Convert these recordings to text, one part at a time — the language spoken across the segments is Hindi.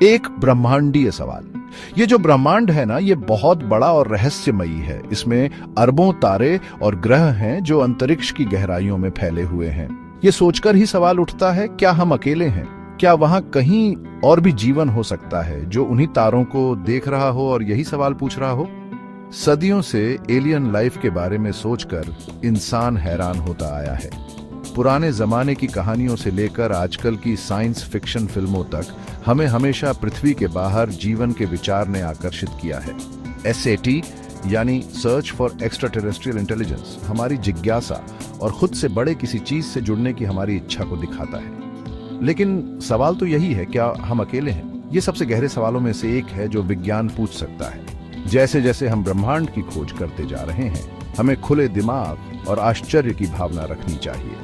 एक ब्रह्मांडीय सवाल। ये जो ब्रह्मांड है ना, ये बहुत बड़ा और रहस्यमयी है। इसमें अरबों तारे और ग्रह हैं जो अंतरिक्ष की गहराइयों में फैले हुए हैं। ये सोचकर ही सवाल उठता है, क्या हम अकेले हैं? क्या वहां कहीं और भी जीवन हो सकता है जो उन्हीं तारों को देख रहा हो और यही सवाल पूछ रहा हो? सदियों से एलियन लाइफ के बारे में सोचकर इंसान हैरान होता आया है। पुराने जमाने की कहानियों से लेकर आजकल की साइंस फिक्शन फिल्मों तक हमें हमेशा पृथ्वी के बाहर जीवन के विचार ने आकर्षित किया है। SAT यानी search for extra terrestrial intelligence हमारी जिज्ञासा और खुद से बड़े किसी चीज से जुड़ने की हमारी इच्छा को दिखाता है। लेकिन सवाल तो यही है, क्या हम अकेले हैं? ये सबसे गहरे सवालों में से एक है जो विज्ञान पूछ सकता है। जैसे जैसे हम ब्रह्मांड की खोज करते जा रहे हैं, हमें खुले दिमाग और आश्चर्य की भावना रखनी चाहिए।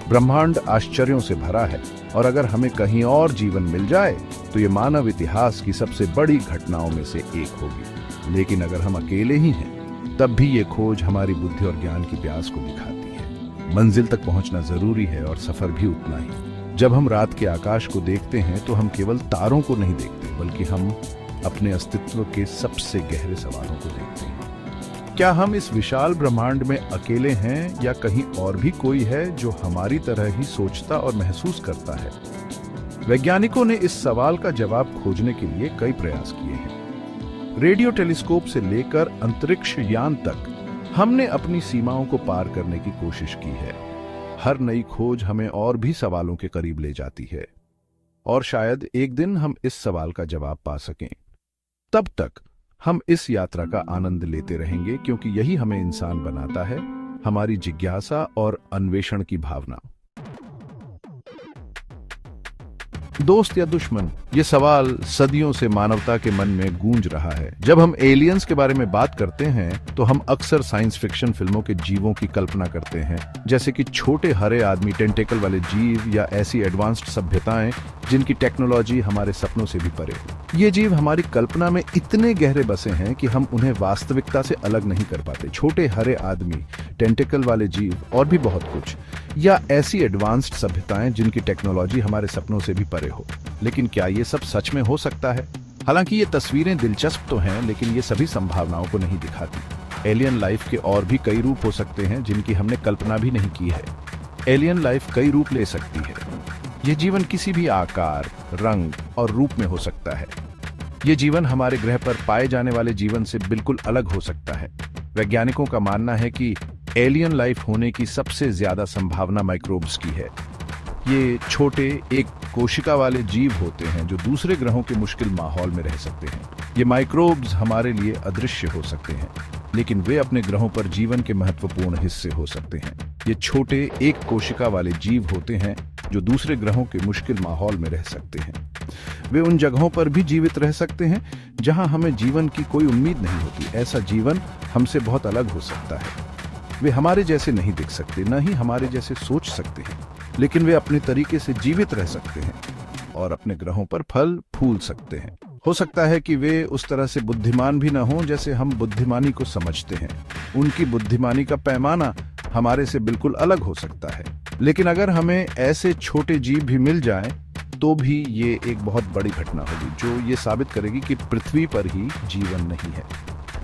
ब्रह्मांड आश्चर्यों से भरा है और अगर हमें कहीं और जीवन मिल जाए तो ये मानव इतिहास की सबसे बड़ी घटनाओं में से एक होगी। लेकिन अगर हम अकेले ही हैं, तब भी ये खोज हमारी बुद्धि और ज्ञान की प्यास को दिखाती है। मंजिल तक पहुंचना जरूरी है और सफर भी उतना ही। जब हम रात के आकाश को देखते हैं तो हम केवल तारों को नहीं देखते, बल्कि हम अपने अस्तित्व के सबसे गहरे सवालों को देखते हैं। क्या हम इस विशाल ब्रह्मांड में अकेले हैं या कहीं और भी कोई है जो हमारी तरह ही सोचता और महसूस करता है? वैज्ञानिकों ने इस सवाल का जवाब खोजने के लिए कई प्रयास किए हैं। रेडियो टेलीस्कोप से लेकर अंतरिक्ष यान तक हमने अपनी सीमाओं को पार करने की कोशिश की है। हर नई खोज हमें और भी सवालों के करीब ले जाती है और शायद एक दिन हम इस सवाल का जवाब पा सकें। तब तक हम इस यात्रा का आनंद लेते रहेंगे, क्योंकि यही हमें इंसान बनाता है, हमारी जिज्ञासा और अन्वेषण की भावना। दोस्त या दुश्मन, ये सवाल सदियों से मानवता के मन में गूंज रहा है। जब हम एलियंस के बारे में बात करते हैं तो हम अक्सर साइंस फिक्शन फिल्मों के जीवों की कल्पना करते हैं, जैसे कि छोटे हरे आदमी, टेंटेकल वाले जीव या ऐसी एडवांस्ड सभ्यताएं जिनकी टेक्नोलॉजी हमारे सपनों से भी परे हो। ये जीव हमारी कल्पना में इतने गहरे बसे हैं कि हम उन्हें वास्तविकता से अलग नहीं कर पाते। छोटे हरे आदमी, टेंटेकल वाले जीव और भी बहुत कुछ, या ऐसी एडवांस्ड सभ्यताएं जिनकी टेक्नोलॉजी हमारे सपनों से भी परे हो। लेकिन क्या ये सब सच में हो सकता है? हालांकि ये तस्वीरें दिलचस्प तो हैं, लेकिन ये सभी संभावनाओं को नहीं दिखाती। एलियन लाइफ के और भी कई रूप हो सकते हैं जिनकी हमने कल्पना भी नहीं की है। एलियन लाइफ कई रूप ले सकती है। ये जीवन किसी भी आकार, रंग और रूप में हो सकता है। ये जीवन हमारे ग्रह पर पाए जाने वाले जीवन से बिल्कुल अलग हो सकता है। वैज्ञानिकों का मानना है कि एलियन लाइफ होने की सबसे ज्यादा संभावना माइक्रोब्स की है। ये छोटे एक कोशिका वाले जीव होते हैं जो दूसरे ग्रहों के मुश्किल माहौल में रह सकते हैं। ये माइक्रोब्स हमारे लिए अदृश्य हो सकते हैं, लेकिन वे अपने ग्रहों पर जीवन के महत्वपूर्ण हिस्से हो सकते हैं। ये छोटे एक कोशिका वाले जीव होते हैं जो दूसरे ग्रहों के मुश्किल माहौल में रह सकते हैं। वे उन जगहों पर भी जीवित रह सकते हैं जहां हमें जीवन की कोई उम्मीद नहीं होती। ऐसा जीवन हमसे बहुत अलग हो सकता है। वे हमारे जैसे नहीं दिख सकते, न ही हमारे जैसे सोच सकते हैं, लेकिन वे अपने तरीके से जीवित रह सकते हैं और अपने ग्रहों पर फल फूल सकते हैं। हो सकता है कि वे उस तरह से बुद्धिमान भी न हों जैसे हम बुद्धिमानी को समझते हैं। उनकी बुद्धिमानी का पैमाना हमारे से बिल्कुल अलग हो सकता है। लेकिन अगर हमें ऐसे छोटे जीव भी मिल जाएं, तो भी ये एक बहुत बड़ी घटना होगी जो ये साबित करेगी कि पृथ्वी पर ही जीवन नहीं है।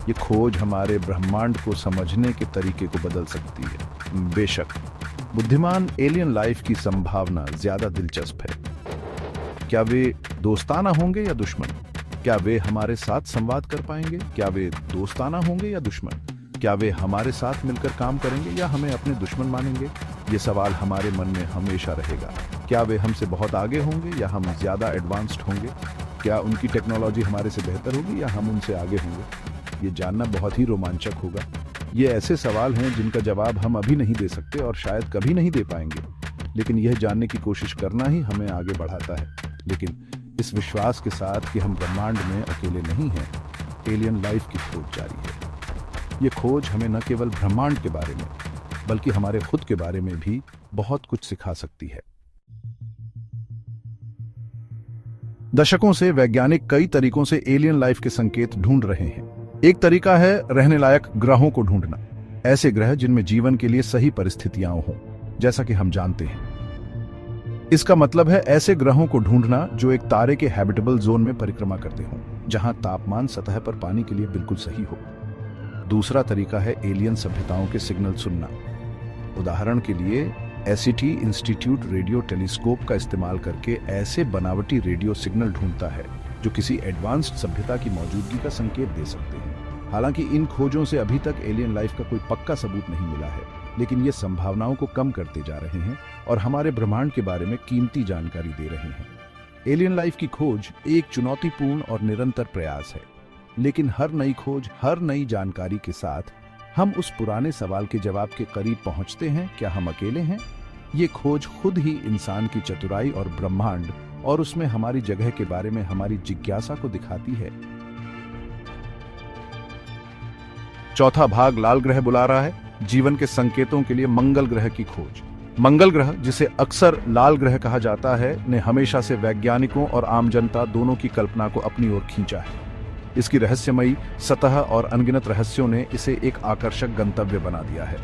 ये खोज हमारे ब्रह्मांड को समझने के तरीके को बदल सकती है। बेशक बुद्धिमान एलियन लाइफ की संभावना ज्यादा दिलचस्प है। क्या वे दोस्ताना होंगे या दुश्मन? क्या वे हमारे साथ संवाद कर पाएंगे? क्या वे दोस्ताना होंगे या दुश्मन? क्या वे हमारे साथ मिलकर काम करेंगे या हमें अपने दुश्मन मानेंगे? ये सवाल हमारे मन में हमेशा रहेगा। क्या वे हमसे बहुत आगे होंगे या हम ज्यादा एडवांस्ड होंगे? क्या उनकी टेक्नोलॉजी हमारे से बेहतर होगी या हम उनसे आगे होंगे? ये जानना बहुत ही रोमांचक होगा। ये ऐसे सवाल हैं जिनका जवाब हम अभी नहीं दे सकते और शायद कभी नहीं दे पाएंगे, लेकिन यह जानने की कोशिश करना ही हमें आगे बढ़ाता है। लेकिन इस विश्वास के साथ कि हम ब्रह्मांड में अकेले नहीं हैं, एलियन लाइफ की खोज जारी है। ये खोज हमें न केवल ब्रह्मांड के बारे में, बल्कि हमारे खुद के बारे में भी बहुत कुछ सिखा सकती है। दशकों से वैज्ञानिक कई तरीकों से एलियन लाइफ के संकेत ढूंढ रहे हैं। एक तरीका है रहने लायक ग्रहों को ढूंढना, ऐसे ग्रह जिनमें जीवन के लिए सही परिस्थितियां हों, जैसा कि हम जानते हैं। इसका मतलब है ऐसे ग्रहों को ढूंढना जो एक तारे के हैबिटेबल जोन में परिक्रमा करते हों, जहां तापमान सतह पर पानी के लिए बिल्कुल सही हो। दूसरा तरीका है एलियन सभ्यताओं के सिग्नल सुनना। उदाहरण के लिए एसईटी इंस्टीट्यूट रेडियो टेलीस्कोप का इस्तेमाल करके ऐसे बनावटी रेडियो सिग्नल ढूंढता है जो किसी एडवांस्ड सभ्यता की मौजूदगी का संकेत दे सकते हैं। हालांकि इन खोजों से अभी तक एलियन लाइफ का कोई पक्का सबूत नहीं मिला है, लेकिन ये संभावनाओं को कम करते जा रहे हैं और हमारे ब्रह्मांड के बारे में कीमती जानकारी दे रहे हैं। एलियन लाइफ की खोज एक चुनौतीपूर्ण और निरंतर प्रयास है, लेकिन हर नई खोज, हर नई जानकारी के साथ हम उस पुराने सवाल के जवाब के करीब पहुंचते हैं, क्या हम अकेले हैं? ये खोज खुद ही इंसान की चतुराई और ब्रह्मांड और उसमें हमारी जगह के बारे में हमारी जिज्ञासा को दिखाती है। चौथा भाग लाल ग्रह बुला रहा है, जीवन के संकेतों के लिए मंगल ग्रह की खोज। मंगल ग्रह, जिसे अक्सर लाल ग्रह कहा जाता है, ने हमेशा से वैज्ञानिकों और आम जनता दोनों की कल्पना को अपनी ओर खींचा है। इसकी रहस्यमयी सतह और अनगिनत रहस्यों ने इसे एक आकर्षक गंतव्य बना दिया है।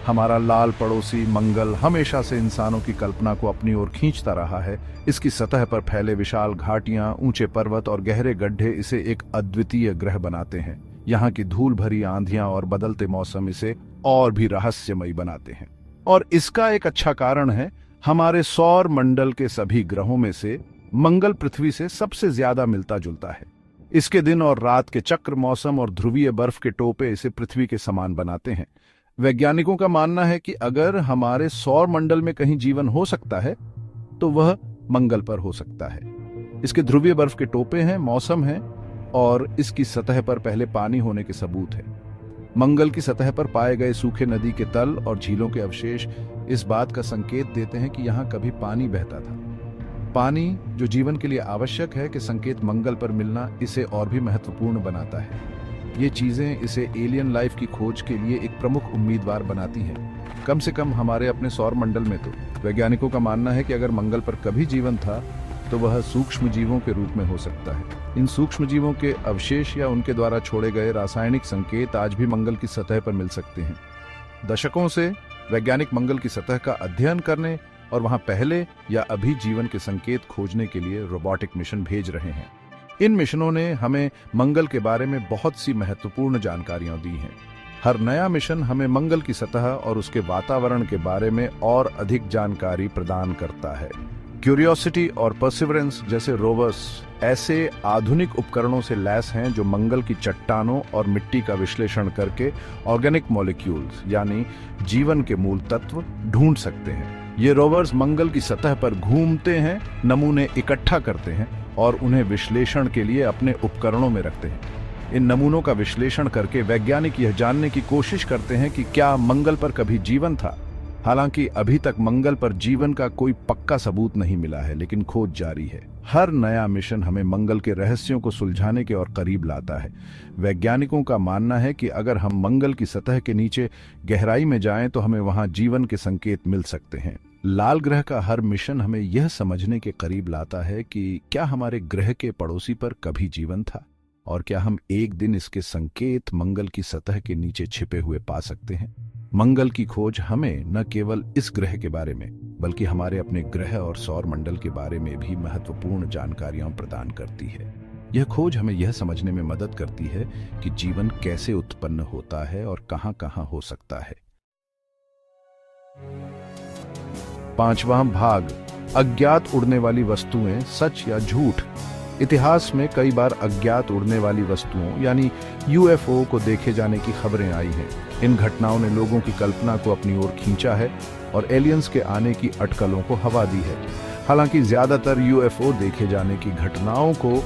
हमारा लाल पड़ोसी मंगल हमेशा से इंसानों की कल्पना को अपनी ओर खींचता रहा है। इसकी सतह पर फैले विशाल घाटियां, ऊंचे पर्वत और गहरे गड्ढे इसे एक अद्वितीय ग्रह बनाते हैं। यहाँ की धूल भरी आंधियां और बदलते मौसम इसे और भी रहस्यमयी बनाते हैं। और इसका एक अच्छा कारण है, हमारे सौर मंडल के सभी ग्रहों में से मंगल पृथ्वी से सबसे ज्यादा मिलता जुलता है। इसके दिन और रात के चक्र, मौसम और ध्रुवीय बर्फ के टोपे इसे पृथ्वी के समान बनाते हैं। वैज्ञानिकों का मानना है कि अगर हमारे सौर मंडल में कहीं जीवन हो सकता है तो वह मंगल पर हो सकता है। इसके ध्रुवीय बर्फ के टोपे हैं, मौसम है और इसकी सतह पर पहले पानी होने के सबूत है। मंगल की सतह पर पाए गए सूखे नदी के तल और झीलों के अवशेष इस बात का संकेत देते हैं कि यहाँ कभी पानी बहता था। पानी जो जीवन के लिए आवश्यक है, कि संकेत मंगल पर मिलना इसे और भी महत्वपूर्ण बनाता है। ये चीजें इसे एलियन लाइफ की खोज के लिए एक प्रमुख उम्मीदवार बनाती हैं। कम से कम हमारे अपने सौर मंडल में तो वैज्ञानिकों का मानना है कि अगर मंगल पर कभी जीवन था तो वह सूक्ष्म जीवों के रूप में हो सकता है। इन सूक्ष्म जीवों के अवशेष या उनके द्वारा छोड़े गए रासायनिक संकेत आज भी मंगल की सतह पर मिल सकते हैं। दशकों से वैज्ञानिक मंगल की सतह का अध्ययन करने और वहां पहले या अभी जीवन के संकेत खोजने के लिए रोबोटिक मिशन भेज रहे हैं। इन मिशनों ने हमें मंगल के बारे में बहुत सी महत्वपूर्ण जानकारियां दी हैं। हर नया मिशन हमें मंगल की सतह और उसके वातावरण के बारे में और अधिक जानकारी प्रदान करता है। क्यूरियोसिटी और परसिवरेंस जैसे रोवर्स ऐसे आधुनिक उपकरणों से लैस हैं जो मंगल की चट्टानों और मिट्टी का विश्लेषण करके ऑर्गेनिक मॉलिक्यूल्स यानी जीवन के मूल तत्व ढूंढ सकते हैं। ये रोवर्स मंगल की सतह पर घूमते हैं, नमूने इकट्ठा करते हैं और उन्हें विश्लेषण के लिए अपने उपकरणों में रखते हैं। इन नमूनों का विश्लेषण करके वैज्ञानिक यह जानने की कोशिश करते हैं कि क्या मंगल पर कभी जीवन था। हालांकि अभी तक मंगल पर जीवन का कोई पक्का सबूत नहीं मिला है, लेकिन खोज जारी है। हर नया मिशन हमें मंगल के रहस्यों को सुलझाने के और करीब लाता है। वैज्ञानिकों का मानना है कि अगर हम मंगल की सतह के नीचे गहराई में जाएं तो हमें वहां जीवन के संकेत मिल सकते हैं। लाल ग्रह का हर मिशन हमें यह समझने के करीब लाता है कि क्या हमारे ग्रह के पड़ोसी पर कभी जीवन था और क्या हम एक दिन इसके संकेत मंगल की सतह के नीचे छिपे हुए पा सकते हैं। मंगल की खोज हमें न केवल इस ग्रह के बारे में बल्कि हमारे अपने ग्रह और सौर मंडल के बारे में भी महत्वपूर्ण जानकारियां प्रदान करती है। यह खोज हमें यह समझने में मदद करती है कि जीवन कैसे उत्पन्न होता है और कहां-कहां हो सकता है। पांचवां भाग, अज्ञात उड़ने वाली वस्तुएं, सच या झूठ। इतिहास में कई बार अज्ञात उड़ने वाली वस्तुओं यानी यूएफओ को देखे जाने की खबरें आई हैं। इन घटनाओं ने लोगों की कल्पना को अपनी ओर खींचा है और एलियंस के आने की अटकलों को हवा दी है। हालांकि ज्यादातर यूएफओ देखे जाने की घटनाओं को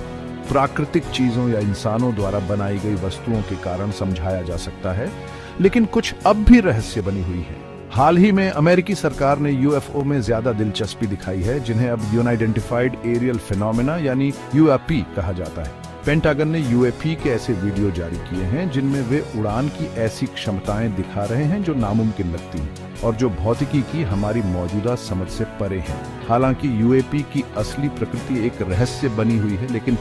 प्राकृतिक चीजों या इंसानों द्वारा बनाई गई वस्तुओं के कारण समझाया जा सकता है, लेकिन कुछ अब भी रहस्य बनी हुई है। हाल ही में अमेरिकी सरकार ने यूएफओ में ज्यादा दिलचस्पी दिखाई है, जिन्हें अब अनआइडेंटिफाइड एरियल फिनोमेना यानी यूएपी कहा जाता है। पेंटागन ने यूएपी के ऐसे वीडियो जारी किए हैं जिनमें वे उड़ान की ऐसी क्षमताएं दिखा रहे हैं जो नामुमकिन लगती हैं और जो भौतिकी की हमारी मौजूदा समझ से परे हैं। हालांकि यूएपी की असली प्रकृति एक रहस्य बनी हुई है, लेकिन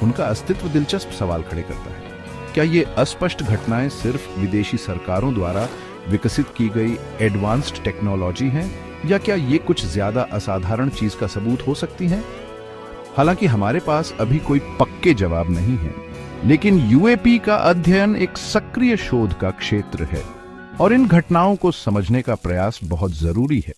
उनका अस्तित्व दिलचस्प सवाल खड़े करता है। क्या ये अस्पष्ट घटनाएं सिर्फ विदेशी सरकारों द्वारा विकसित की गई एडवांस्ड टेक्नोलॉजी हैं या क्या ये कुछ ज्यादा असाधारण चीज का सबूत हो सकती हैं? हालांकि हमारे पास अभी कोई पक्के जवाब नहीं है, लेकिन यूएपी का अध्ययन एक सक्रिय शोध का क्षेत्र है और इन घटनाओं को समझने का प्रयास बहुत जरूरी है।